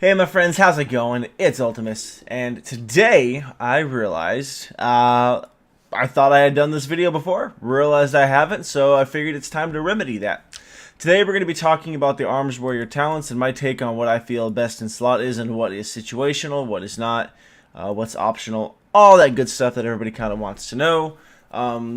Hey my friends, how's it going? It's Ultimus, and today I realized I thought I had done this video before, realized I haven't, so I figured it's time to remedy that. Today we're going to be talking about the Arms Warrior talents and my take on what I feel best in slot is and what is situational, what is not, what's optional, all that good stuff that everybody kind of wants to know.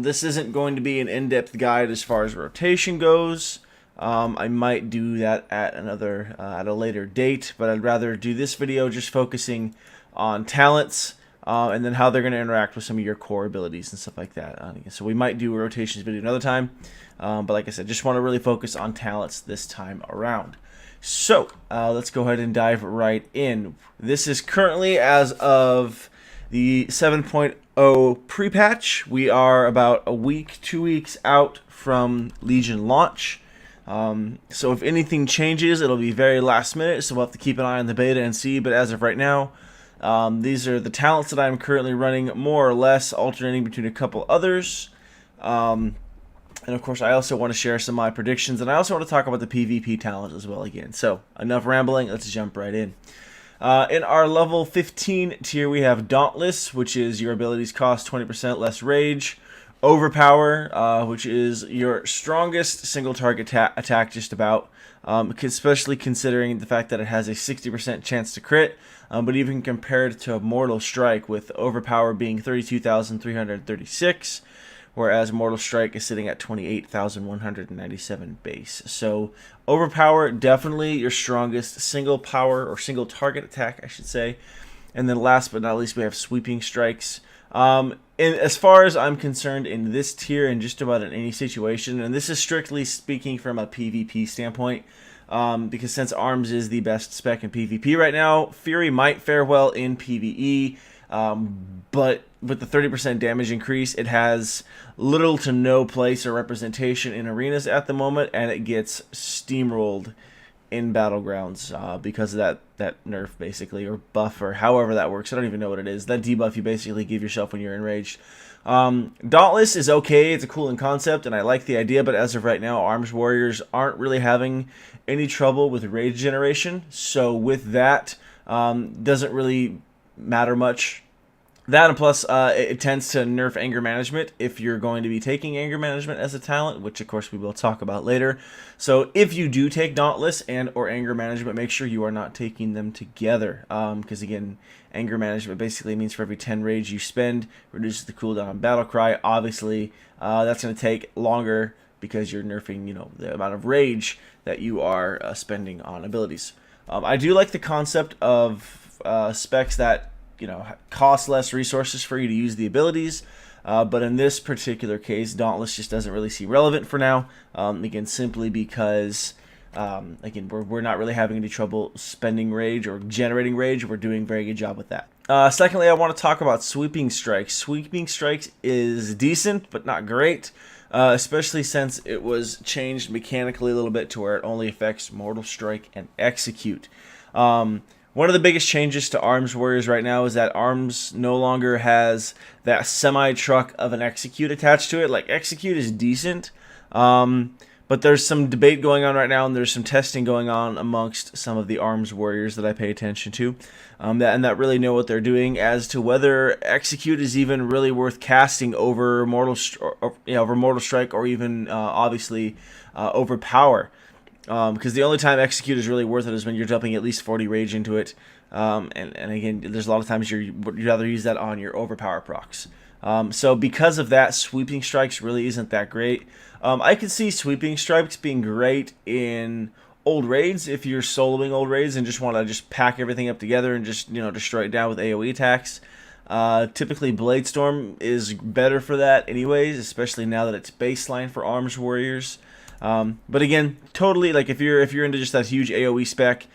This isn't going to be an in-depth guide as far as rotation goes. I might do that at at a later date, but I'd rather do this video just focusing on talents and then how they're going to interact with some of your core abilities and stuff like that. So we might do a rotations video another time, but like I said, just want to really focus on talents this time around. So let's go ahead and dive right in. This is currently as of the 7.0 pre-patch. We are about a week, 2 weeks out from Legion launch. So if anything changes, it'll be very last minute, so we'll have to keep an eye on the beta and see, but as of right now, these are the talents that I'm currently running, more or less, alternating between a couple others. And of course, I also want to share some of my predictions, and I also want to talk about the PvP talent as well again. So, enough rambling, let's jump right in. In our level 15 tier, we have Dauntless, which is your abilities cost 20% less rage. Overpower, which is your strongest single target attack just about, especially considering the fact that it has a 60% chance to crit, but even compared to Mortal Strike, with Overpower being 32,336, whereas Mortal Strike is sitting at 28,197 base. So Overpower, definitely your strongest single power or single target attack, I should say. And then last but not least, we have Sweeping Strikes. As far as I'm concerned, in this tier and just about in any situation, and this is strictly speaking from a PvP standpoint, because since Arms is the best spec in PvP right now, Fury might fare well in PvE, but with the 30% damage increase, it has little to no place or representation in arenas at the moment, and it gets steamrolled in battlegrounds because of that nerf, basically, or buff, or however that works. I don't even know what it is. That debuff you basically give yourself when you're enraged. Dauntless is okay. It's a cool concept, and I like the idea, but as of right now, Arms Warriors aren't really having any trouble with rage generation, so with that, doesn't really matter much. That, and plus, it tends to nerf anger management if you're going to be taking anger management as a talent, which of course we will talk about later. So if you do take Dauntless and or anger management, make sure you are not taking them together, because again, anger management basically means for every 10 rage you spend, reduces the cooldown on battle cry. Obviously, that's going to take longer because you're nerfing, the amount of rage that you are spending on abilities. I do like the concept of specs that cost less resources for you to use the abilities, but in this particular case, Dauntless just doesn't really seem relevant for now, again, simply because again, we're not really having any trouble spending rage or generating rage. We're doing a very good job with that. Secondly, I want to talk about Sweeping Strikes. Sweeping Strikes is decent, but not great, especially since it was changed mechanically a little bit to where it only affects Mortal Strike and Execute. One of the biggest changes to Arms Warriors right now is that Arms no longer has that semi-truck of an Execute attached to it. Like, Execute is decent, but there's some debate going on right now, and there's some testing going on amongst some of the Arms Warriors that I pay attention to, that really know what they're doing as to whether Execute is even really worth casting over Mortal Strike, or even, obviously, Overpower. Because the only time Execute is really worth it is when you're dumping at least 40 rage into it, and again, there's a lot of times you'd rather use that on your Overpower procs. So because of that, Sweeping Strikes really isn't that great. I could see Sweeping Strikes being great in old raids if you're soloing old raids and just want to just pack everything up together and just destroy it down with AoE attacks. Typically Bladestorm is better for that anyways, especially now that it's baseline for Arms Warriors. But again, totally, like, if you're into just that huge AoE spec,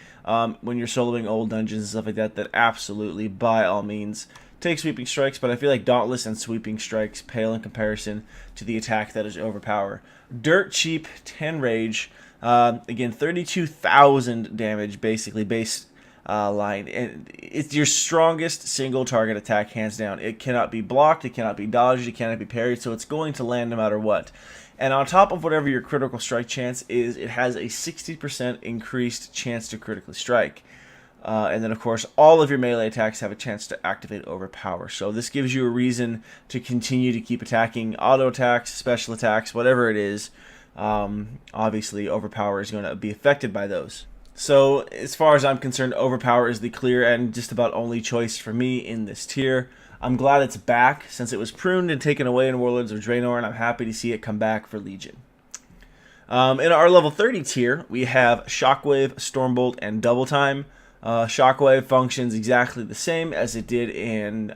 when you're soloing old dungeons and stuff like that, that absolutely, by all means, take Sweeping Strikes. But I feel like Dauntless and Sweeping Strikes pale in comparison to the attack that is Overpower. Dirt cheap, 10 rage, again, 32,000 damage, basically, base line, and it's your strongest single target attack, hands down. It cannot be blocked, it cannot be dodged, it cannot be parried, so it's going to land no matter what. And on top of whatever your critical strike chance is, it has a 60% increased chance to critically strike. And then, of course, all of your melee attacks have a chance to activate Overpower. So this gives you a reason to continue to keep attacking. Auto attacks, special attacks, whatever it is. Obviously, Overpower is going to be affected by those. So as far as I'm concerned, Overpower is the clear and just about only choice for me in this tier. I'm glad it's back since it was pruned and taken away in Warlords of Draenor, and I'm happy to see it come back for Legion. In our level 30 tier, we have Shockwave, Stormbolt, and Double Time. Shockwave functions exactly the same as it did in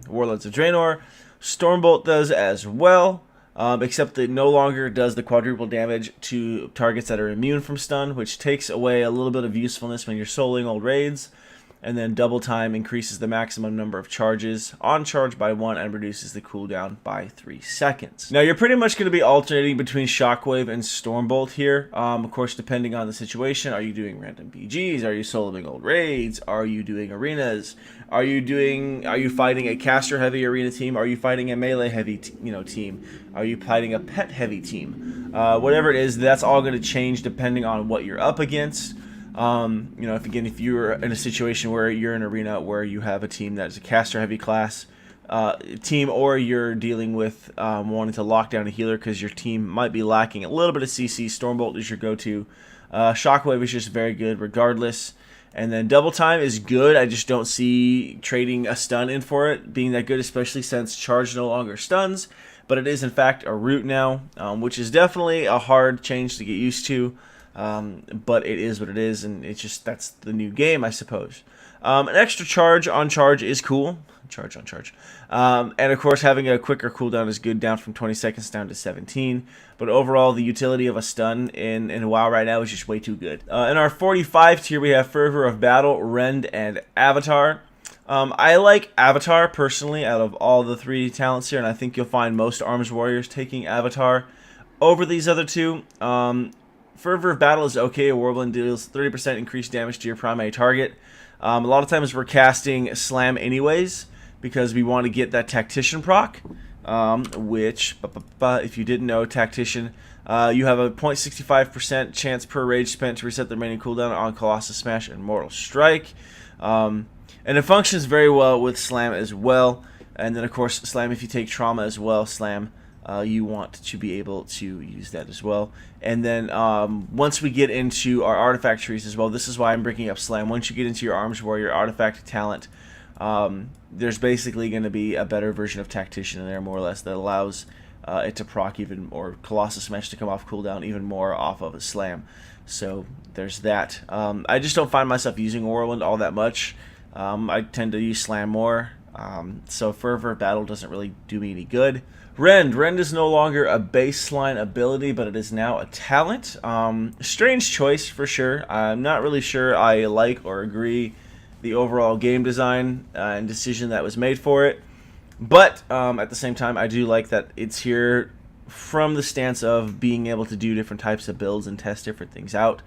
Warlords of Draenor. Stormbolt does as well, except that it no longer does the quadruple damage to targets that are immune from stun, which takes away a little bit of usefulness when you're soloing old raids. And then Double Time increases the maximum number of charges on charge by 1 and reduces the cooldown by 3 seconds. Now you're pretty much going to be alternating between Shockwave and Stormbolt here. Of course, depending on the situation. Are you doing random BGs? Are you soloing old raids? Are you doing arenas? Are you fighting a caster heavy arena team? Are you fighting a melee heavy team? Are you fighting a pet heavy team? Whatever it is, that's all going to change depending on what you're up against. If you're in a situation where you're in an arena where you have a team that is a caster heavy class team, or you're dealing with wanting to lock down a healer because your team might be lacking a little bit of CC, Stormbolt is your go-to. Shockwave is just very good regardless. And then Double Time is good. I just don't see trading a stun in for it being that good, especially since charge no longer stuns. But it is in fact a root now, which is definitely a hard change to get used to. But it is what it is, and it's just, that's the new game, I suppose. An extra charge on charge is cool. Charge on charge. And of course, having a quicker cooldown is good, down from 20 seconds down to 17. But overall, the utility of a stun in WoW right now is just way too good. In our 45 tier, we have Fervor of Battle, Rend, and Avatar. I like Avatar, personally, out of all the 3 talents here, and I think you'll find most Arms Warriors taking Avatar over these other two. Fervor of Battle is okay. A Warbling deals 30% increased damage to your primary target. A lot of times we're casting Slam anyways because we want to get that Tactician proc, which, if you didn't know, Tactician, you have a 0.65% chance per rage spent to reset the remaining cooldown on Colossus Smash and Mortal Strike. And it functions very well with Slam as well. And then, of course, Slam if you take Trauma as well. Slam, you want to be able to use that as well. And then once we get into our artifact trees as well, this is why I'm bringing up Slam. Once you get into your Arms Warrior artifact talent, there's basically going to be a better version of Tactician in there, more or less, that allows it to proc even, or Colossus Smash to come off cooldown even more off of a Slam. So there's that. I just don't find myself using Whirlwind all that much. I tend to use Slam more. So Fervor of Battle doesn't really do me any good. Rend is no longer a baseline ability, but it is now a talent. Strange choice for sure. I'm not really sure I like or agree the overall game design and decision that was made for it. But at the same time, I do like that it's here from the stance of being able to do different types of builds and test different things out.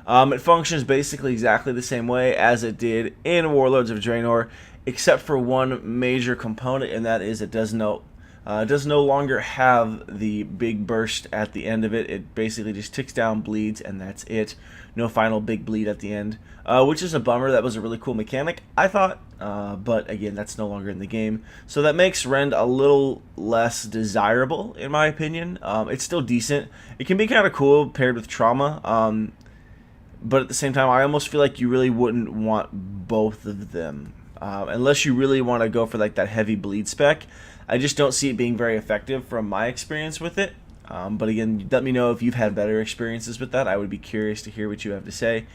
It functions basically exactly the same way as it did in Warlords of Draenor, except for one major component, and that is it does no longer have the big burst at the end of it. It basically just ticks down, bleeds, and that's it. No final big bleed at the end, which is a bummer. That was a really cool mechanic, I thought, but again, that's no longer in the game. So that makes Rend a little less desirable, in my opinion. It's still decent. It can be kind of cool paired with Trauma, but at the same time, I almost feel like you really wouldn't want both of them. Unless you really want to go for like that heavy bleed spec. I just don't see it being very effective from my experience with it. But again, let me know if you've had better experiences with that. I would be curious to hear what you have to say.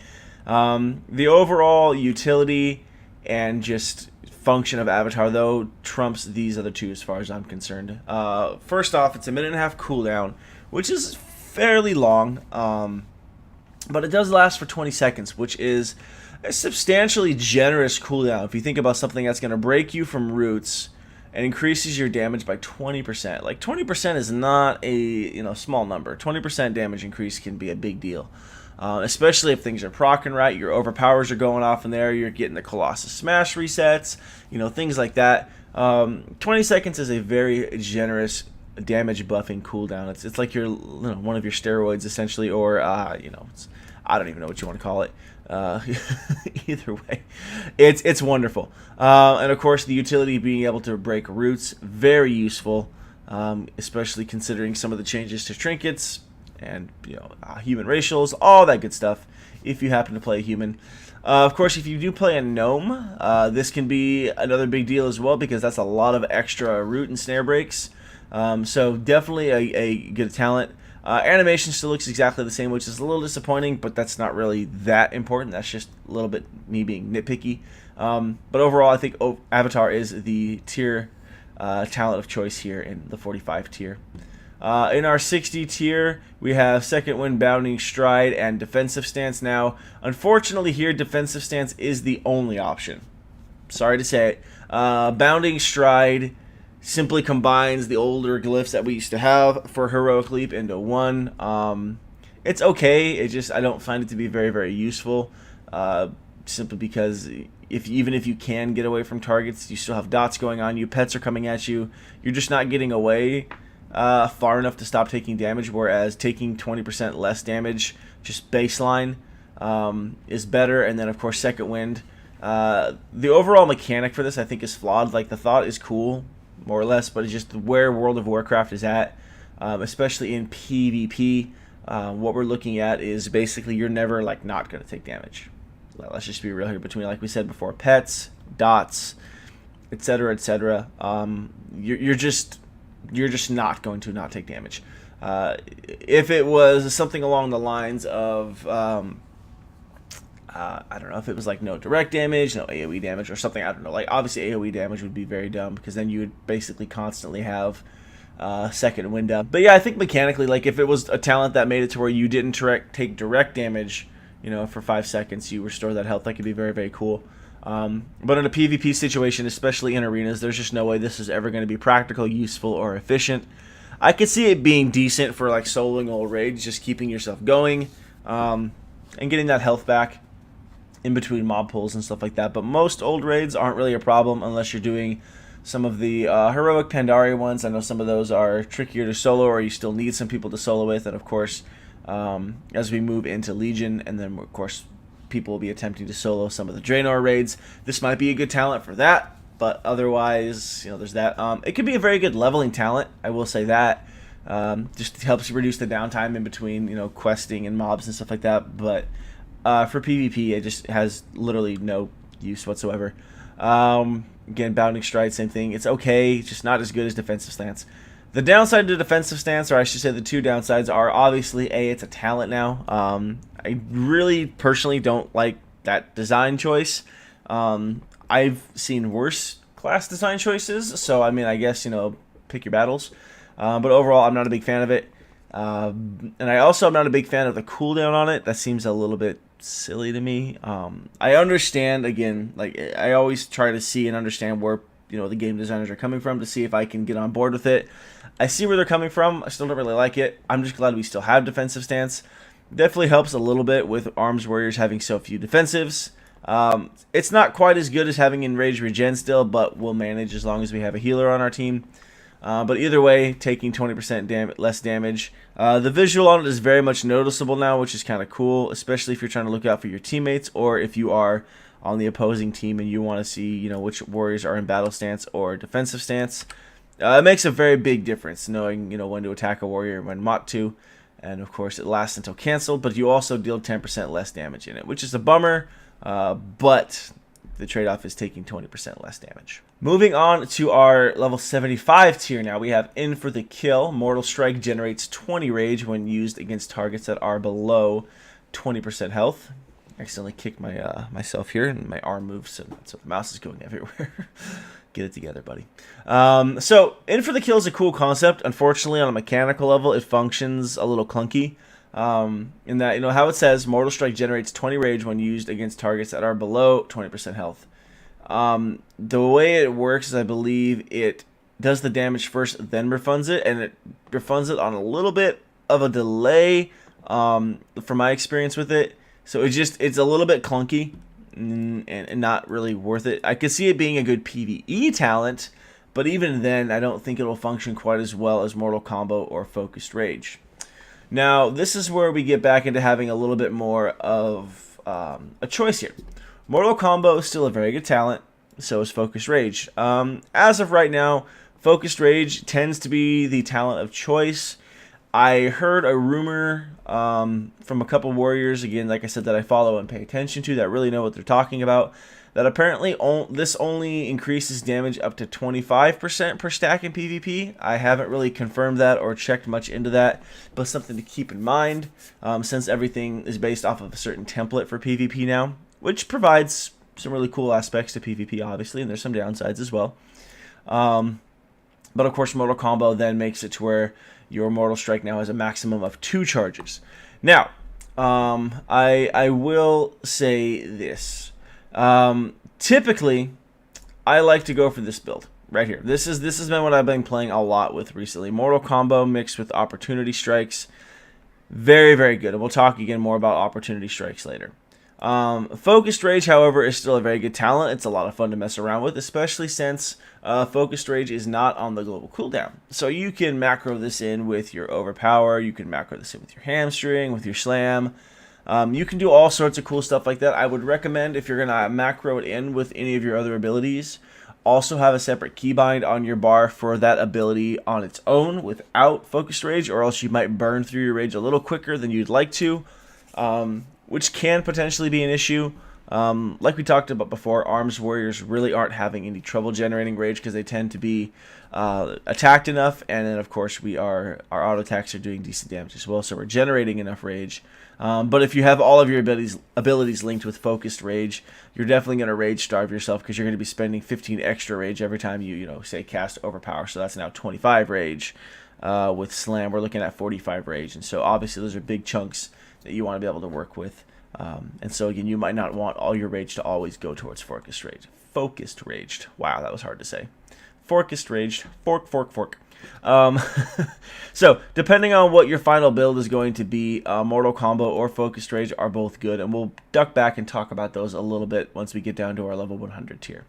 The overall utility and just function of Avatar, though, trumps these other two as far as I'm concerned. First off, it's a 1.5-minute cooldown, which is fairly long. But it does last for 20 seconds, which is a substantially generous cooldown. If you think about something that's going to break you from roots and increases your damage by 20%. Like 20% is not a small number. 20% damage increase can be a big deal, especially if things are proccing right. Your overpowers are going off in there. You're getting the Colossus Smash resets, things like that. 20 seconds is a very generous damage buffing cooldown. It's like your one of your steroids essentially, or I don't even know what you want to call it. Uh, either way, it's wonderful. And of course, the utility being able to break roots, very useful, especially considering some of the changes to trinkets and human racials, all that good stuff. If you happen to play a human, of course, if you do play a gnome, this can be another big deal as well because that's a lot of extra root and snare breaks. So definitely a good talent. Animation still looks exactly the same, which is a little disappointing, but that's not really that important. That's just a little bit me being nitpicky. But overall, I think Avatar is the tier talent of choice here in the 45 tier. In our 60 tier, we have Second Wind, Bounding Stride, and Defensive Stance. Now, unfortunately here, Defensive Stance is the only option. Sorry to say it. Bounding Stride simply combines the older glyphs that we used to have for Heroic Leap into one. It's okay. It just, I don't find it to be very, very useful. Simply because even if you can get away from targets, you still have dots going on you. Pets are coming at you. You're just not getting away far enough to stop taking damage. Whereas taking 20% less damage, just baseline, is better. And then of course Second Wind. The overall mechanic for this I think is flawed. Like the thought is cool, more or less, but it's just where World of Warcraft is at, especially in PvP. What we're looking at is basically you're never like not going to take damage. Let's just be real here. Between, like we said before, pets, dots, etc., etc., you're just not going to not take damage. If it was something along the lines of I don't know, if it was like no direct damage, no AoE damage or something, I don't know. Like obviously AoE damage would be very dumb because then you would basically constantly have Second Wind up. But yeah, I think mechanically, like if it was a talent that made it to where you didn't take direct damage, for 5 seconds, you restore that health, that could be very, very cool. But in a PvP situation, especially in arenas, there's just no way this is ever going to be practical, useful, or efficient. I could see it being decent for like soloing old raids, just keeping yourself going, and getting that health back in between mob pulls and stuff like that. But most old raids aren't really a problem unless you're doing some of the heroic Pandaria ones. I know some of those are trickier to solo, or you still need some people to solo with. And of course, as we move into Legion, and then of course people will be attempting to solo some of the Draenor raids, this might be a good talent for that. But otherwise, there's that. It could be a very good leveling talent, I will say that. Just helps you reduce the downtime in between, questing and mobs and stuff like that. But for PvP, it just has literally no use whatsoever. Again, Bounding Stride, same thing. It's okay, just not as good as Defensive Stance. The downside to Defensive Stance, or I should say the two downsides, are obviously, A, it's a talent now. I really personally don't like that design choice. I've seen worse class design choices, so I mean, I guess, pick your battles. But overall, I'm not a big fan of it. And I also am not a big fan of the cooldown on it. That seems a little bit silly to me. I understand, again, like I always try to see and understand where the game designers are coming from to see if I can get on board with it. I see where they're coming from. I still don't really like it. I'm just glad we still have Defensive Stance. Definitely helps a little bit with Arms Warriors having so few defensives. It's not quite as good as having Enraged Regen still, but we'll manage as long as we have a healer on our team. But either way, taking 20% less damage. The visual on it is very much noticeable now, which is kind of cool, especially if you're trying to look out for your teammates, or if you are on the opposing team and you want to see, which warriors are in battle stance or defensive stance. It makes a very big difference, knowing, when to attack a warrior and when not to. And of course, it lasts until canceled, but you also deal 10% less damage in it, which is a bummer, but the trade-off is taking 20% less damage. Moving on to our level 75 tier now, we have In for the Kill. Mortal Strike generates 20 rage when used against targets that are below 20% health. I accidentally kicked myself here, and my arm moves, so the mouse is going everywhere. Get it together, buddy. So, In for the Kill is a cool concept. Unfortunately, on a mechanical level, it functions a little clunky. In that, how it says, Mortal Strike generates 20 rage when used against targets that are below 20% health. The way it works is, I believe, it does the damage first, then refunds it, and it refunds it on a little bit of a delay, from my experience with it. So it's a little bit clunky and not really worth it. I could see it being a good PvE talent, but even then, I don't think it will function quite as well as Mortal Combo or Focused Rage. Now, this is where we get back into having a little bit more of a choice here. Mortal Combo is still a very good talent. So is Focused Rage. As of right now, Focused Rage tends to be the talent of choice. I heard a rumor from a couple warriors, again, like I said, that I follow and pay attention to, that really know what they're talking about, that apparently this only increases damage up to 25% per stack in PvP. I haven't really confirmed that or checked much into that, but something to keep in mind, since everything is based off of a certain template for PvP now, which provides some really cool aspects to PvP, obviously, and there's some downsides as well. But of course, Mortal Combo then makes it to where your Mortal Strike now has a maximum of 2 charges. Now, I will say this. Typically, I like to go for this build right here. This has been what I've been playing a lot with recently. Mortal Combo mixed with Opportunity Strikes. Very, very good. And we'll talk again more about Opportunity Strikes later. Focused Rage, however, is still a very good talent. It's a lot of fun to mess around with, especially since Focused Rage is not on the global cooldown. So you can macro this in with your Overpower, you can macro this in with your Hamstring, with your Slam. You can do all sorts of cool stuff like that. I would recommend, if you're going to macro it in with any of your other abilities, also have a separate keybind on your bar for that ability on its own without Focused Rage, or else you might burn through your rage a little quicker than you'd like to. Which can potentially be an issue. Like we talked about before, Arms Warriors really aren't having any trouble generating rage because they tend to be attacked enough, and then of course our auto attacks are doing decent damage as well, so we're generating enough rage. But if you have all of your abilities linked with Focused Rage, you're definitely going to rage starve yourself because you're going to be spending 15 extra rage every time you say cast Overpower. So that's now 25 rage. With Slam, we're looking at 45 rage, and so obviously those are big chunks that you want to be able to work with. And so again, you might not want all your rage to always go towards Focused Rage. Focused Raged. Wow, that was hard to say. Focused Raged. Fork. So, depending on what your final build is going to be, Mortal Combo or Focused Rage are both good, and we'll duck back and talk about those a little bit once we get down to our level 100 tier.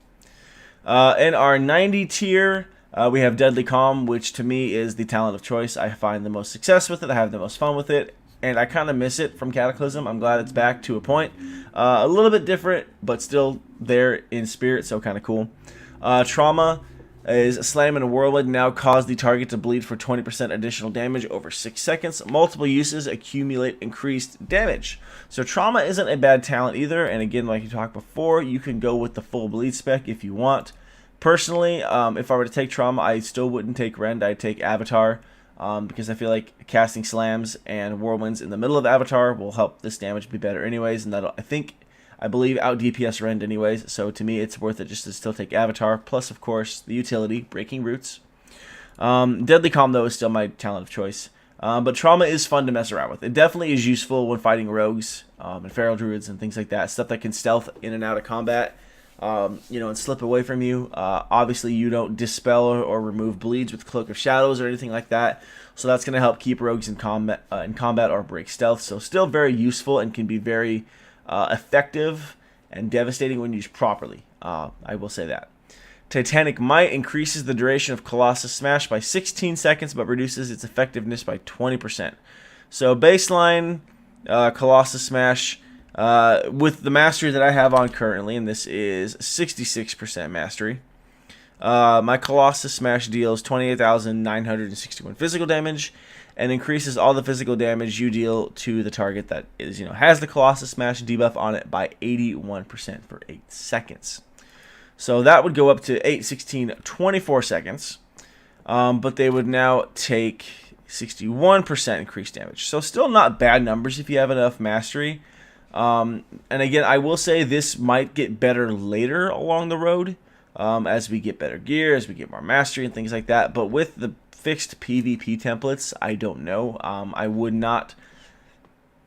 In our 90 tier, we have Deadly Calm, which to me is the talent of choice. I find the most success with it, I have the most fun with it, and I kind of miss it from Cataclysm. I'm glad it's back to a point. A little bit different, but still there in spirit, so kind of cool. Trauma is Slam and Whirlwind now cause the target to bleed for 20% additional damage over 6 seconds. Multiple uses accumulate increased damage. So Trauma isn't a bad talent either, and again, like you talked before, you can go with the full bleed spec if you want. Personally, if I were to take Trauma, I still wouldn't take Rend, I'd take Avatar. Because I feel like casting Slams and Whirlwinds in the middle of Avatar will help this damage be better anyways, and that'll, I believe, out DPS Rend anyways, so to me it's worth it just to still take Avatar, plus of course the utility, Breaking Roots. Deadly Calm though is still my talent of choice, but Trauma is fun to mess around with. It definitely is useful when fighting rogues and feral druids and things like that, stuff that can stealth in and out of combat. And slip away from you. Obviously, you don't dispel or remove bleeds with Cloak of Shadows or anything like that, so that's going to help keep rogues in combat or break stealth. So still very useful and can be very effective and devastating when used properly. I will say that. Titanic Might increases the duration of Colossus Smash by 16 seconds, but reduces its effectiveness by 20%. So baseline Colossus Smash. With the mastery that I have on currently, and this is 66% mastery, my Colossus Smash deals 28,961 physical damage and increases all the physical damage you deal to the target that is, has the Colossus Smash debuff on it by 81% for 8 seconds. So that would go up to 8, 16, 24 seconds, but they would now take 61% increased damage. So still not bad numbers if you have enough mastery. And again, I will say this might get better later along the road, as we get better gear, as we get more mastery and things like that. But with the fixed PvP templates, I don't know. I would not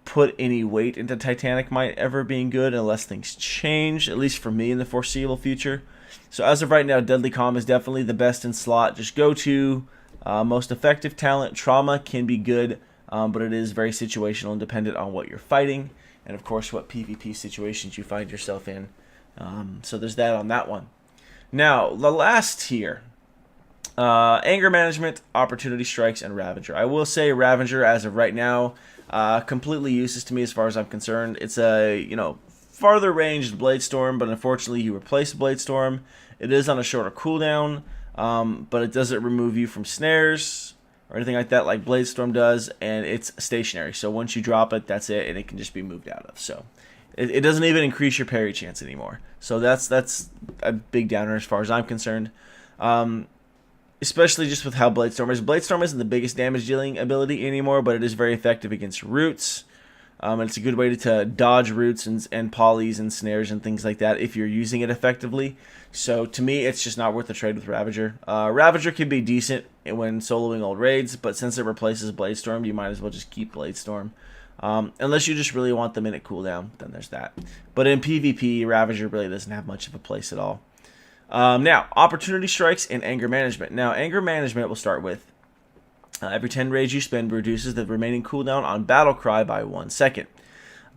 put any weight into Titanic Might ever being good unless things change, at least for me in the foreseeable future. So as of right now, Deadly Calm is definitely the best in slot. Just go to most effective talent. Trauma can be good, but it is very situational and dependent on what you're fighting. And of course what PvP situations you find yourself in. So there's that on that one. Now, the last tier. Anger Management, Opportunity Strikes, and Ravager. I will say Ravager, as of right now, completely useless to me as far as I'm concerned. It's a, farther ranged Blade Storm, but unfortunately you replace Blade Storm. It is on a shorter cooldown, but it doesn't remove you from snares or anything like that like Blade Storm does, and it's stationary. So once you drop it, that's it, and it can just be moved out of. So it doesn't even increase your parry chance anymore. So that's a big downer as far as I'm concerned. Especially just with how Blade Storm is. Blade Storm isn't the biggest damage dealing ability anymore, but it is very effective against roots. And it's a good way to dodge roots and polys and snares and things like that if you're using it effectively. So to me, it's just not worth the trade with Ravager. Ravager can be decent when soloing old raids, but since it replaces Blade Storm, you might as well just keep Blade Storm. Unless you just really want the minute cooldown, then there's that. But in PvP, Ravager really doesn't have much of a place at all. Now, Opportunity Strikes and Anger Management. Now, Anger Management we'll start with. Every 10 rage you spend reduces the remaining cooldown on Battle Cry by 1 second.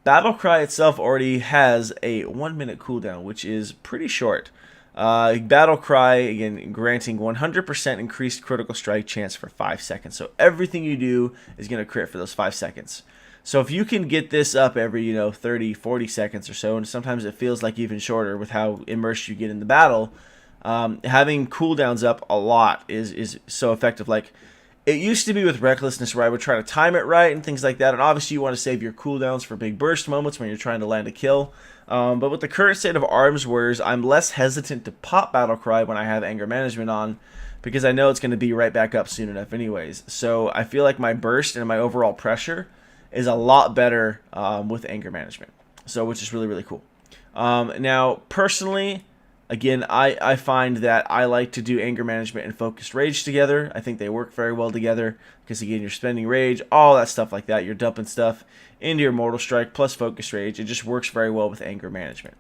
Battle Cry itself already has a 1 minute cooldown, which is pretty short. Battle Cry, again, granting 100% increased critical strike chance for 5 seconds. So everything you do is going to crit for those 5 seconds. So if you can get this up every, 30, 40 seconds or so, and sometimes it feels like even shorter with how immersed you get in the battle, having cooldowns up a lot is so effective. Like, it used to be with Recklessness where I would try to time it right and things like that, and obviously you want to save your cooldowns for big burst moments when you're trying to land a kill. But with the current state of Arms Wars, I'm less hesitant to pop Battle Cry when I have Anger Management on, because I know it's going to be right back up soon enough anyways. So I feel like my burst and my overall pressure is a lot better with Anger Management, so which is really, really cool. Now, personally, again, I find that I like to do Anger Management and Focused Rage together. I think they work very well together because, again, you're spending Rage, all that stuff like that. You're dumping stuff into your Mortal Strike plus Focused Rage. It just works very well with Anger Management.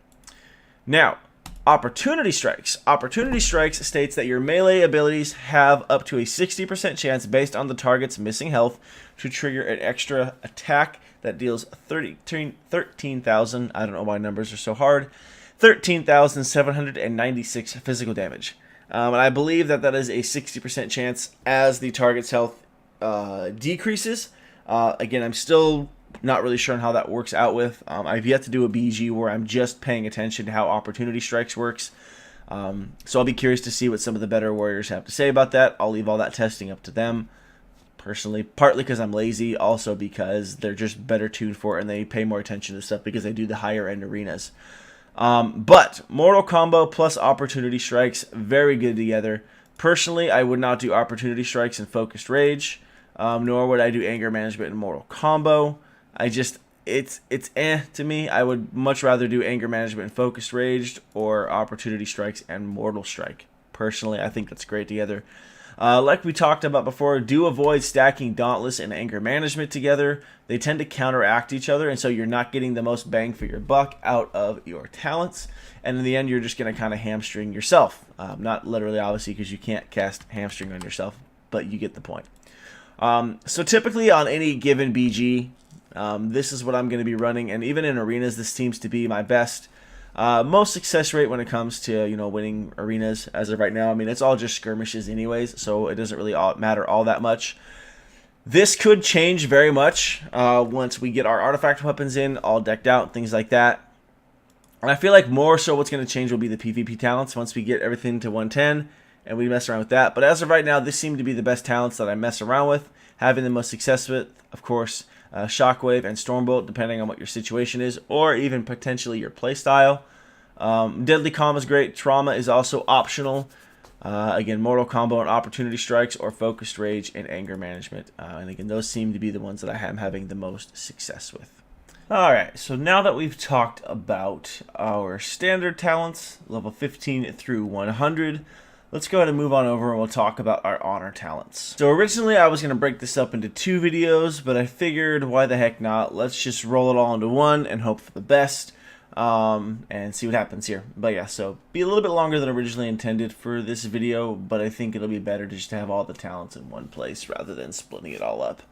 Now, Opportunity Strikes. Opportunity Strikes states that your melee abilities have up to a 60% chance based on the target's missing health to trigger an extra attack that deals 13,000, I don't know why numbers are so hard, 13,796 physical damage. And I believe that is a 60% chance as the target's health decreases. Again, I'm still not really sure on how that works out with. I've yet to do a BG where I'm just paying attention to how Opportunity Strikes works. So I'll be curious to see what some of the better warriors have to say about that. I'll leave all that testing up to them. Personally, partly because I'm lazy, also because they're just better tuned for it and they pay more attention to stuff because they do the higher end arenas. But Mortal Combo plus Opportunity Strikes, very good together. Personally, I would not do Opportunity Strikes and Focused Rage, nor would I do Anger Management and Mortal Combo. It's to me. I would much rather do Anger Management and Focused Rage or Opportunity Strikes and Mortal Strike. Personally, I think that's great together. Like we talked about before, do avoid stacking Dauntless and Anger Management together. They tend to counteract each other, and so you're not getting the most bang for your buck out of your talents. And in the end, you're just going to kind of hamstring yourself. Not literally, obviously, because you can't cast hamstring on yourself, but you get the point. So typically on any given BG, this is what I'm going to be running, and even in arenas, this seems to be my best. Most success rate when it comes to, winning arenas as of right now. I mean, it's all just skirmishes anyways, so it doesn't really matter all that much. This could change very much once we get our artifact weapons in, all decked out, things like that. And I feel like more so what's going to change will be the PvP talents once we get everything to 110 and we mess around with that. But as of right now, this seemed to be the best talents that I mess around with, having the most success with, of course, Shockwave and Stormbolt, depending on what your situation is, or even potentially your playstyle. Deadly Calm is great. Trauma is also optional. Again, Mortal Combo and Opportunity Strikes, or Focused Rage and Anger Management. And again, those seem to be the ones that I am having the most success with. Alright, so now that we've talked about our standard talents, level 15 through 100, let's go ahead and move on over and we'll talk about our honor talents. So originally I was going to break this up into 2 videos, but I figured why the heck not. Let's just roll it all into one and hope for the best and see what happens here. But yeah, so be a little bit longer than originally intended for this video, but I think it'll be better to just have all the talents in one place rather than splitting it all up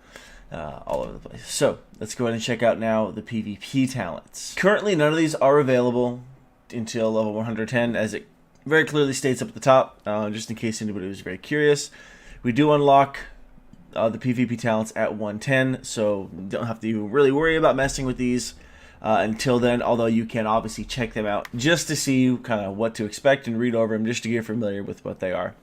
all over the place. So let's go ahead and check out now the PvP talents. Currently none of these are available until level 110, as it very clearly states up at the top, just in case anybody was very curious. We do unlock the PvP talents at 110, so don't have to really worry about messing with these. until then, although you can obviously check them out just to see kind of what to expect and read over them just to get familiar with what they are.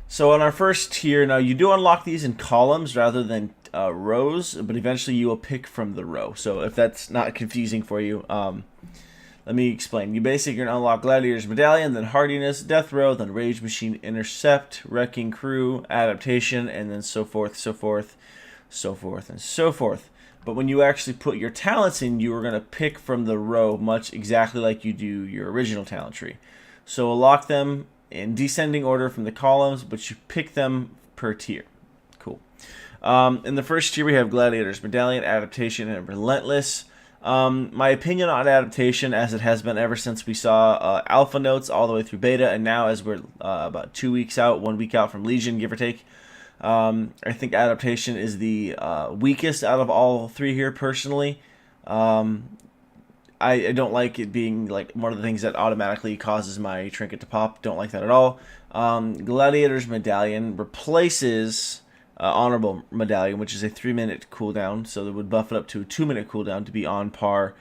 So on our first tier, now you do unlock these in columns rather than rows, but eventually you will pick from the row. So if that's not confusing for you, let me explain. You basically are going to unlock Gladiator's Medallion, then Hardiness, Death Row, then Rage Machine, Intercept, Wrecking Crew, Adaptation, and then so forth, so forth, so forth, and so forth. But when you actually put your talents in, you are going to pick from the row much exactly like you do your original talent tree. So unlock them in descending order from the columns, but you pick them per tier. Cool. In the first tier, we have Gladiator's Medallion, Adaptation, and Relentless. My opinion on Adaptation, as it has been ever since we saw alpha notes all the way through beta, and now as we're about 2 weeks out, 1 week out from Legion, give or take, I think Adaptation is the weakest out of all three here, personally. I don't like it being like one of the things that automatically causes my trinket to pop. Don't like that at all. Gladiator's Medallion replaces Honorable Medallion, which is a 3-minute cooldown, so it would buff it up to a 2-minute cooldown to be on par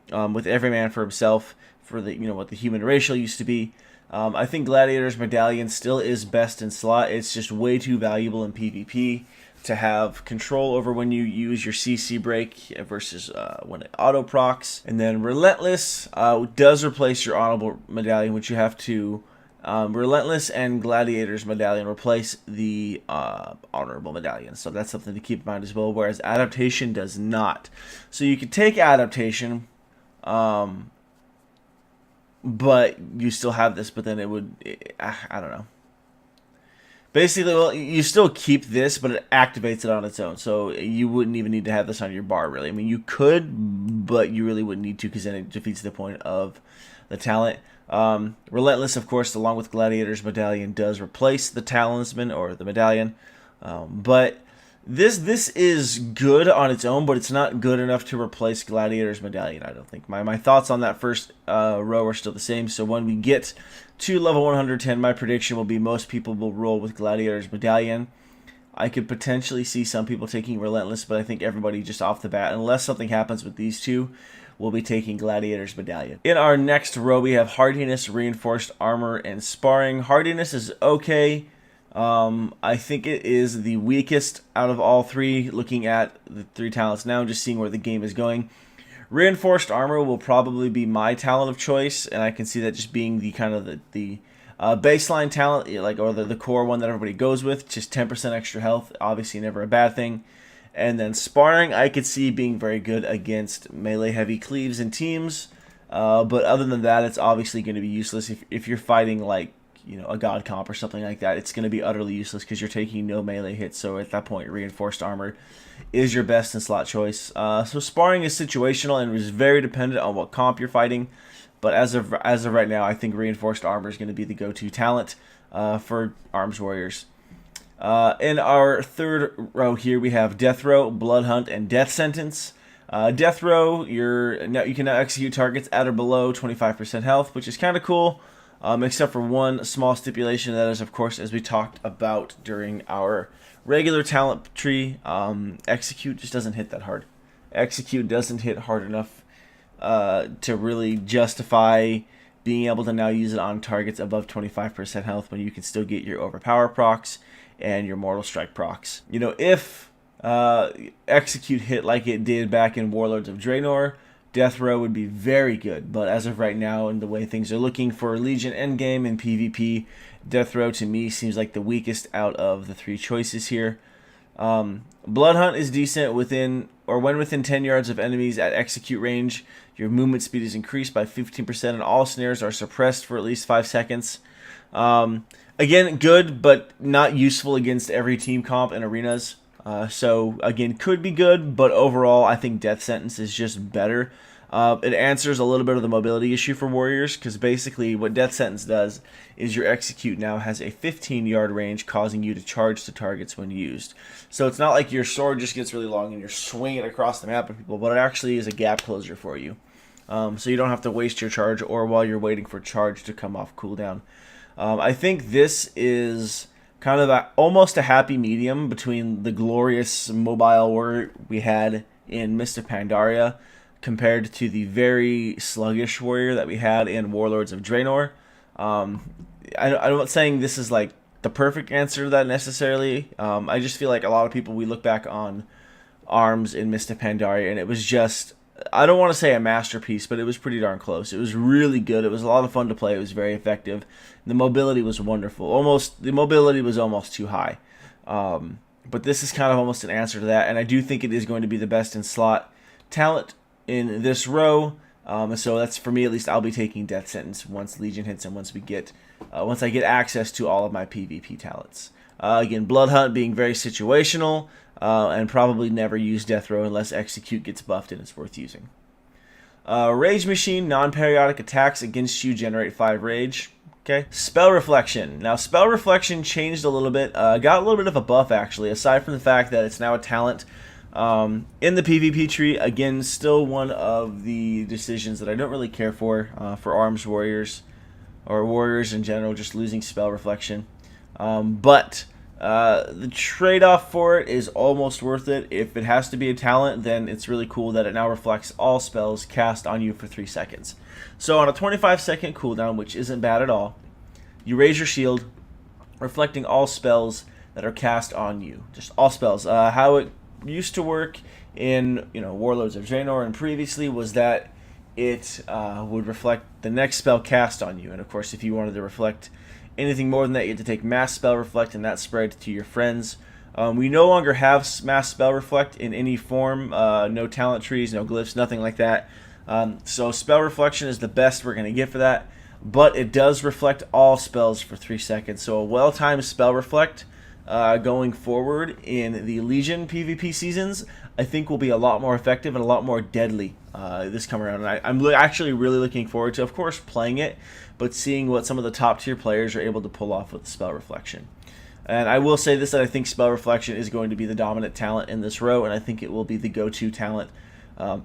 with every man for himself for the what the human ratio used to be. I think Gladiator's Medallion still is best in slot. It's just way too valuable in PvP to have control over when you use your CC break versus when it auto procs. And then Relentless does replace your Honorable Medallion, which you have to Relentless and Gladiator's Medallion replace the Honorable Medallion. So that's something to keep in mind as well, whereas Adaptation does not. So you could take Adaptation, but you still have this, but then it would, I don't know. Basically, well, you still keep this, but it activates it on its own. So you wouldn't even need to have this on your bar, really. I mean, you could, but you really wouldn't need to because then it defeats the point of the talent. Relentless, of course, along with Gladiator's Medallion, does replace the Talisman or the Medallion. But this is good on its own, but it's not good enough to replace Gladiator's Medallion, I don't think. My thoughts on that first row are still the same. So when we get to level 110, my prediction will be most people will roll with Gladiator's Medallion. I could potentially see some people taking Relentless, but I think everybody just off the bat, unless something happens with these two, will be taking Gladiator's Medallion. In our next row, we have Hardiness, Reinforced Armor, and Sparring. Hardiness is okay. I think it is the weakest out of all three, looking at the three talents now, just seeing where the game is going. Reinforced Armor will probably be my talent of choice, and I can see that just being the kind of the baseline talent, like, or the core one that everybody goes with, just 10% extra health, obviously never a bad thing. And then Sparring, I could see being very good against melee heavy cleaves and teams, but other than that, it's obviously going to be useless if you're fighting like a god comp or something like that. It's going to be utterly useless because you're taking no melee hits. So at that point, Reinforced Armor is your best in slot choice. So Sparring is situational and is very dependent on what comp you're fighting. But as of right now, I think Reinforced Armor is going to be the go-to talent for Arms Warriors. In our third row here, we have Death Row, Blood Hunt, and Death Sentence. Death Row, you can now execute targets at or below 25% health, which is kind of cool. Except for one small stipulation, that is, of course, as we talked about during our regular talent tree, Execute just doesn't hit that hard. Execute doesn't hit hard enough to really justify being able to now use it on targets above 25% health when you can still get your Overpower procs and your Mortal Strike procs. If Execute hit like it did back in Warlords of Draenor, Death Row would be very good, but as of right now, and the way things are looking for Legion endgame and PvP, Death Row to me seems like the weakest out of the three choices here. Blood Hunt is decent when within 10 yards of enemies at execute range. Your movement speed is increased by 15% and all snares are suppressed for at least 5 seconds. Again, good, but not useful against every team comp in arenas. So, again, could be good, but overall, I think Death Sentence is just better. It answers a little bit of the mobility issue for warriors, because basically what Death Sentence does is your Execute now has a 15-yard range, causing you to charge to targets when used. So it's not like your sword just gets really long and you're swinging it across the map at people, but it actually is a gap closer for you. So you don't have to waste your charge or while you're waiting for charge to come off cooldown. I think this is kind of almost a happy medium between the glorious mobile war we had in Mist of Pandaria compared to the very sluggish warrior that we had in Warlords of Draenor. I'm not saying this is like the perfect answer to that necessarily. I just feel like a lot of people, we look back on Arms in Mist of Pandaria, and it was just, I don't want to say a masterpiece, but it was pretty darn close. It was really good. It was a lot of fun to play. It was very effective. The mobility was wonderful. The mobility was almost too high. But this is kind of almost an answer to that, and I do think it is going to be the best in slot talent in this row. So that's, for me at least, I'll be taking Death Sentence once Legion hits and once I get access to all of my PvP talents. Again, Blood Hunt being very situational, and probably never use Death Row unless Execute gets buffed and it's worth using. Rage Machine, non-periodic attacks against you generate 5 rage. Okay. Spell Reflection. Now, Spell Reflection changed a little bit. Got a little bit of a buff, actually, aside from the fact that it's now a talent in the PvP tree. Again, still one of the decisions that I don't really care for Arms Warriors, or Warriors in general, just losing Spell Reflection. But the trade-off for it is almost worth it. If it has to be a talent, then it's really cool that it now reflects all spells cast on you for 3 seconds. So on a 25-second cooldown, which isn't bad at all, you raise your shield, reflecting all spells that are cast on you. Just all spells. How it used to work in Warlords of Draenor and previously was that it would reflect the next spell cast on you. And of course, if you wanted to reflect anything more than that, you had to take Mass Spell Reflect, and that spread to your friends. We no longer have Mass Spell Reflect in any form. No talent trees, no glyphs, nothing like that. So Spell Reflection is the best we're going to get for that. But it does reflect all spells for 3 seconds. So a well-timed Spell Reflect going forward in the Legion PvP seasons, I think will be a lot more effective and a lot more deadly this come around. And I'm actually really looking forward to, of course, playing it, but seeing what some of the top tier players are able to pull off with the Spell Reflection. And I will say this, that I think Spell Reflection is going to be the dominant talent in this row, and I think it will be the go-to talent out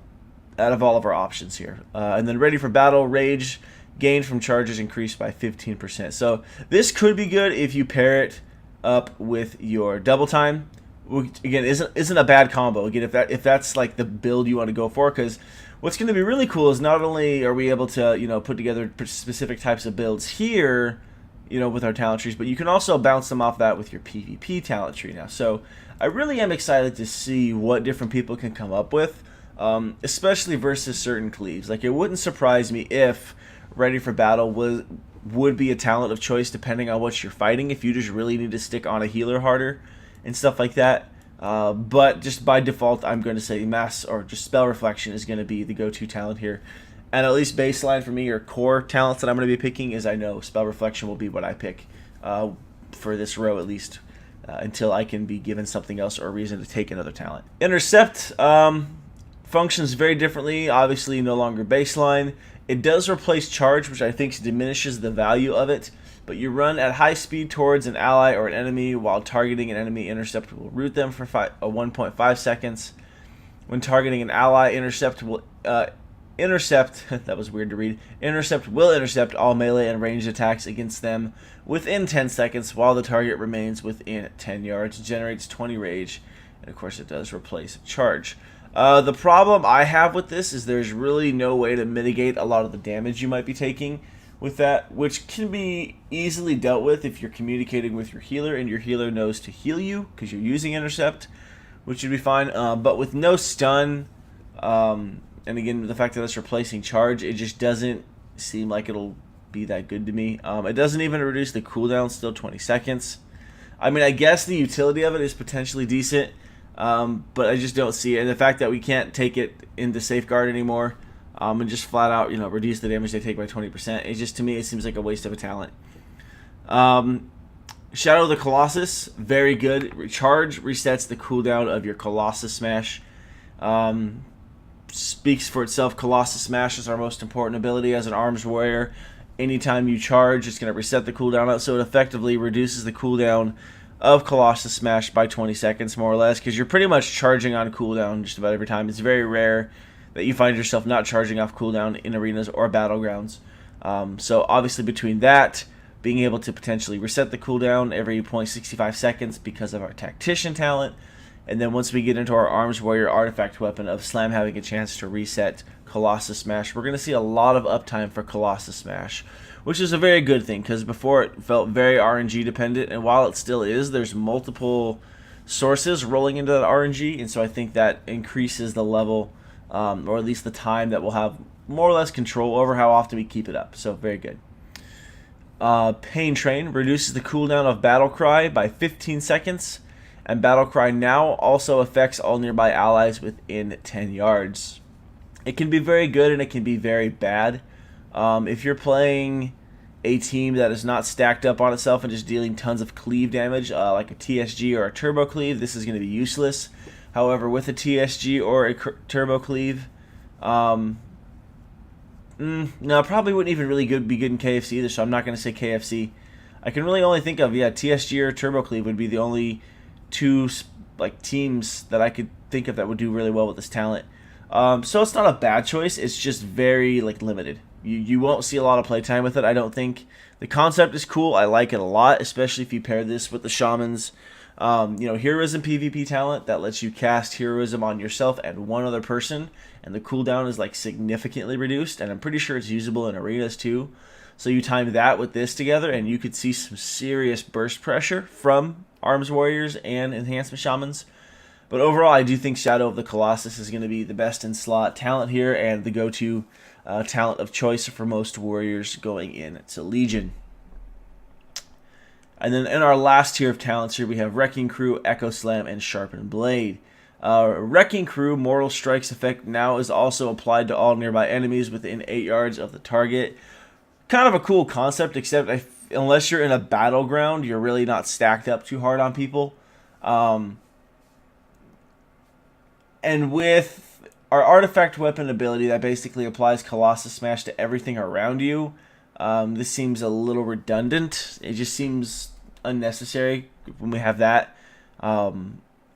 of all of our options here. And then Ready for Battle, Rage, gain from charges increased by 15%. So this could be good if you pair it up with your Double Time. Again, isn't a bad combo. Again, if that's like the build you want to go for, because what's going to be really cool is not only are we able to put together specific types of builds here, with our talent trees, but you can also bounce them off that with your PvP talent tree now. So I really am excited to see what different people can come up with, especially versus certain cleaves. Like, it wouldn't surprise me if Ready for Battle would be a talent of choice depending on what you're fighting, if you just really need to stick on a healer harder and stuff like that. But just by default, I'm going to say Mass or just Spell Reflection is going to be the go-to talent here. And at least baseline for me, or core talents that I'm going to be picking, is I know Spell Reflection will be what I pick for this row at least, until I can be given something else or a reason to take another talent. Intercept functions very differently, obviously no longer baseline. It does replace Charge, which I think diminishes the value of it, but you run at high speed towards an ally or an enemy while targeting an enemy. Intercept will root them for 1.5 seconds. When targeting an ally, Intercept will that was weird to read. Intercept will intercept all melee and ranged attacks against them within 10 seconds while the target remains within 10 yards. It generates 20 rage, and of course it does replace Charge. The problem I have with this is there's really no way to mitigate a lot of the damage you might be taking with that, which can be easily dealt with if you're communicating with your healer and your healer knows to heal you because you're using Intercept, which should be fine. But with no stun, and again, the fact that it's replacing Charge, it just doesn't seem like it'll be that good to me. It doesn't even reduce the cooldown, still 20 seconds. I mean, I guess the utility of it is potentially decent, but I just don't see it. And the fact that we can't take it into Safeguard anymore, and just flat out, reduce the damage they take by 20%, it just, to me, it seems like a waste of a talent. Shadow of the Colossus, very good. Charge resets the cooldown of your Colossus Smash. Speaks for itself. Colossus Smash is our most important ability as an Arms Warrior. Anytime you charge, it's going to reset the cooldown, so it effectively reduces the cooldown of Colossus Smash by 20 seconds, more or less, because you're pretty much charging on cooldown just about every time. It's very rare that you find yourself not charging off cooldown in arenas or battlegrounds. So obviously between that, being able to potentially reset the cooldown every 0.65 seconds because of our Tactician talent, And then once we get into our Arms Warrior artifact weapon of Slam having a chance to reset Colossus Smash, we're going to see a lot of uptime for Colossus Smash, which is a very good thing, because before it felt very RNG dependent, and while it still is, there's multiple sources rolling into that RNG, and so I think that increases the level, or at least the time that we'll have more or less control over how often we keep it up. So very good. Pain Train reduces the cooldown of Battle Cry by 15 seconds, and Battle Cry now also affects all nearby allies within 10 yards. It can be very good and it can be very bad. If you're playing a team that is not stacked up on itself and just dealing tons of cleave damage, like a TSG or a Turbo Cleave, this is going to be useless. However, with a TSG or a Turbo Cleave, no, probably wouldn't even really be good in KFC either, so I'm not going to say KFC. I can really only think of, TSG or Turbo Cleave would be the only two teams that I could think of that would do really well with this talent. So it's not a bad choice, it's just very limited. You won't see a lot of playtime with it, I don't think. The concept is cool, I like it a lot, especially if you pair this with the Shaman's Heroism PvP talent that lets you cast Heroism on yourself and one other person, and the cooldown is significantly reduced, and I'm pretty sure it's usable in arenas too. So you time that with this together and you could see some serious burst pressure from Arms Warriors and Enhancement Shamans. But overall, I do think Shadow of the Colossus is going to be the best in slot talent here, and the go-to talent of choice for most warriors going into Legion. And then in our last tier of talents here, we have Wrecking Crew, Echo Slam, and Sharpened Blade. Wrecking Crew Mortal Strikes effect now is also applied to all nearby enemies within 8 yards of the target. Kind of a cool concept, except unless you're in a battleground, you're really not stacked up too hard on people. And with our artifact weapon ability that basically applies Colossus Smash to everything around you, this seems a little redundant. It just seems unnecessary when we have that.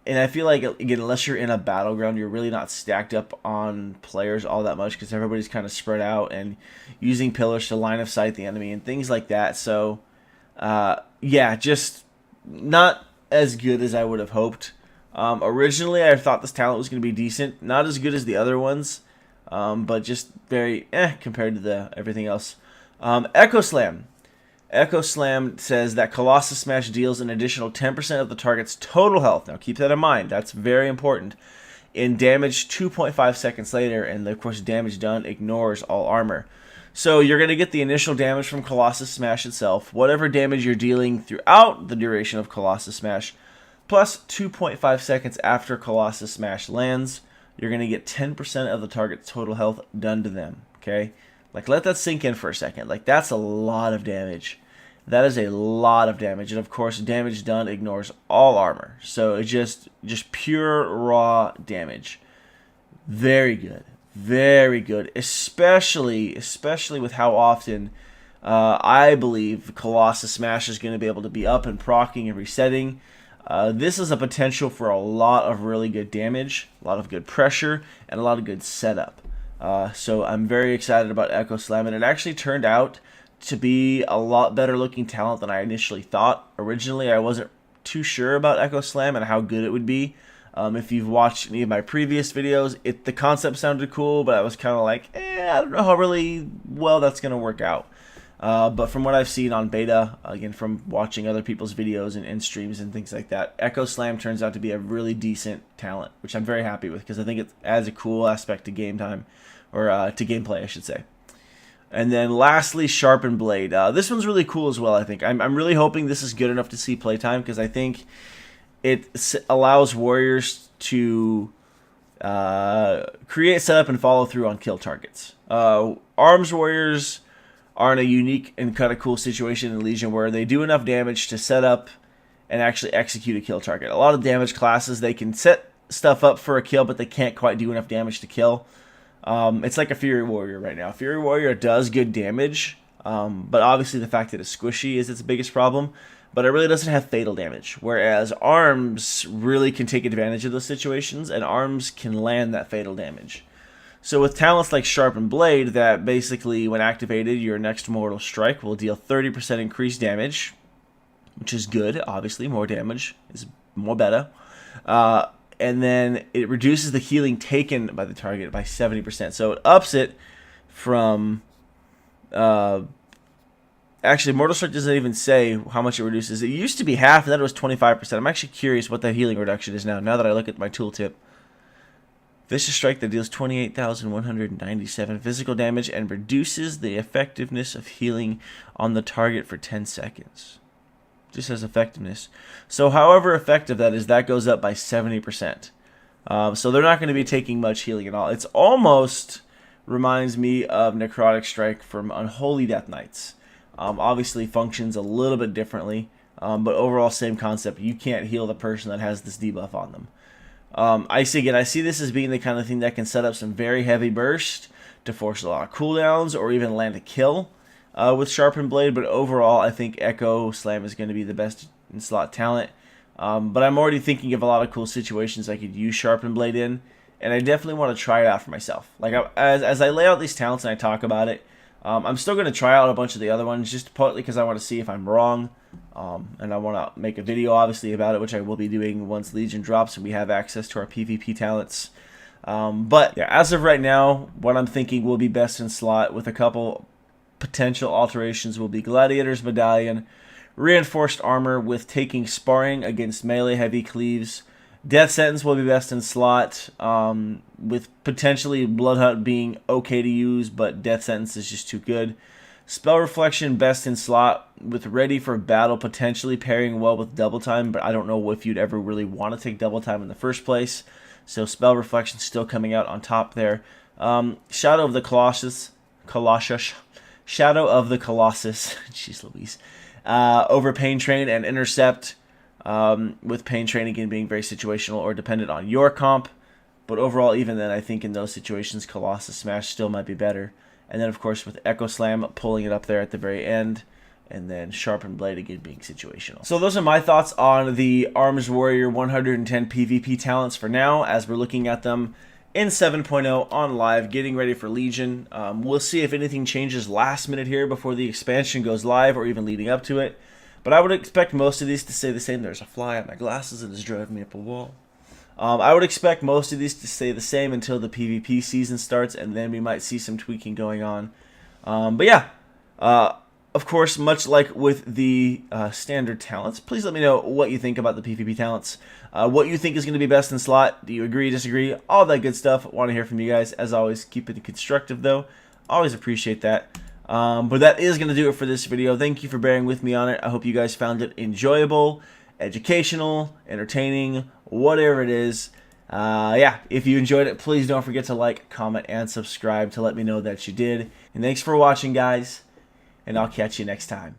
And I feel like, again, unless you're in a battleground, you're really not stacked up on players all that much, because everybody's kind of spread out and using pillars to line of sight the enemy and things like that. So, just not as good as I would have hoped. Originally, I thought this talent was going to be decent. Not as good as the other ones, but just very compared to everything else. Echo Slam. Echo Slam says that Colossus Smash deals an additional 10% of the target's total health. Now keep that in mind. That's very important. In damage 2.5 seconds later, and of course damage done ignores all armor. So you're going to get the initial damage from Colossus Smash itself, whatever damage you're dealing throughout the duration of Colossus Smash, plus 2.5 seconds after Colossus Smash lands, you're going to get 10% of the target's total health done to them, okay? Let that sink in for a second. That's a lot of damage. That is a lot of damage. And, of course, damage done ignores all armor. So it's just pure, raw damage. Very good. Very good. Especially with how often I believe Colossus Smash is going to be able to be up and proccing and resetting. This is a potential for a lot of really good damage, a lot of good pressure, and a lot of good setup. So I'm very excited about Echo Slam, and it actually turned out to be a lot better looking talent than I initially thought. Originally, I wasn't too sure about Echo Slam and how good it would be. If you've watched any of my previous videos, the concept sounded cool, but I was kind of like, I don't know how really well that's going to work out. But from what I've seen on beta, again, from watching other people's videos and streams and things like that, Echo Slam turns out to be a really decent talent, which I'm very happy with, because I think it adds a cool aspect to game time, or to gameplay, I should say. And then lastly, Sharpened Blade. This one's really cool as well, I think. I'm really hoping this is good enough to see playtime, because I think it allows warriors to create, setup, and follow through on kill targets. Arms warriors are in a unique and kind of cool situation in Legion where they do enough damage to set up and actually execute a kill target. A lot of damage classes, they can set stuff up for a kill, but they can't quite do enough damage to kill. It's like a Fury Warrior right now. Fury Warrior does good damage, but obviously the fact that it's squishy is its biggest problem, but it really doesn't have fatal damage, whereas Arms really can take advantage of those situations, and Arms can land that fatal damage. So with talents like Sharpened Blade, that basically, when activated, your next Mortal Strike will deal 30% increased damage, which is good, obviously. More damage is more better. and then it reduces the healing taken by the target by 70%. So it ups it from... actually, Mortal Strike doesn't even say how much it reduces. It used to be half, and then it was 25%. I'm actually curious what the healing reduction is now that I look at my tooltip. Vicious Strike that deals 28,197 physical damage and reduces the effectiveness of healing on the target for 10 seconds. Just as effectiveness. So however effective that is, that goes up by 70%. So they're not going to be taking much healing at all. It's almost reminds me of Necrotic Strike from Unholy Death Knights. Obviously functions a little bit differently, but overall same concept. You can't heal the person that has this debuff on them. I see this as being the kind of thing that can set up some very heavy burst to force a lot of cooldowns or even land a kill with Sharpened Blade, but overall I think Echo Slam is going to be the best in slot talent. But I'm already thinking of a lot of cool situations I could use Sharpened Blade in, and I definitely want to try it out for myself. Like as I lay out these talents and I talk about it, I'm still going to try out a bunch of the other ones, just partly because I want to see if I'm wrong, and I want to make a video, obviously, about it, which I will be doing once Legion drops and we have access to our PvP talents. But yeah, as of right now, what I'm thinking will be best in slot with a couple potential alterations will be Gladiator's Medallion, Reinforced Armor with taking Sparring against melee heavy cleaves. Death Sentence will be best in slot, with potentially Bloodhunt being okay to use, but Death Sentence is just too good. Spell Reflection best in slot, with Ready for Battle potentially pairing well with Double Time, but I don't know if you'd ever really want to take Double Time in the first place. So Spell Reflection still coming out on top there. Shadow of the Colossus. Shadow of the Colossus. Jeez Louise. Over Pain Train and Intercept. With Pain Train again being very situational or dependent on your comp. But overall, even then, I think in those situations, Colossus Smash still might be better. And then, of course, with Echo Slam pulling it up there at the very end. And then Sharpened Blade again being situational. So those are my thoughts on the Arms Warrior 110 PvP talents for now, as we're looking at them in 7.0 on live, getting ready for Legion. We'll see if anything changes last minute here before the expansion goes live or even leading up to it. But I would expect most of these to stay the same. There's a fly on my glasses that is driving me up a wall. I would expect most of these to stay the same until the PvP season starts, and then we might see some tweaking going on. But yeah, of course, much like with the standard talents, please let me know what you think about the PvP talents. What you think is going to be best in slot. Do you agree, disagree? All that good stuff. Want to hear from you guys. As always, keep it constructive, though. Always appreciate that. But that is going to do it for this video. Thank you for bearing with me on it. I hope you guys found it enjoyable, educational, entertaining, whatever it is. Yeah, if you enjoyed it, please don't forget to like, comment, and subscribe to let me know that you did. And thanks for watching, guys, and I'll catch you next time.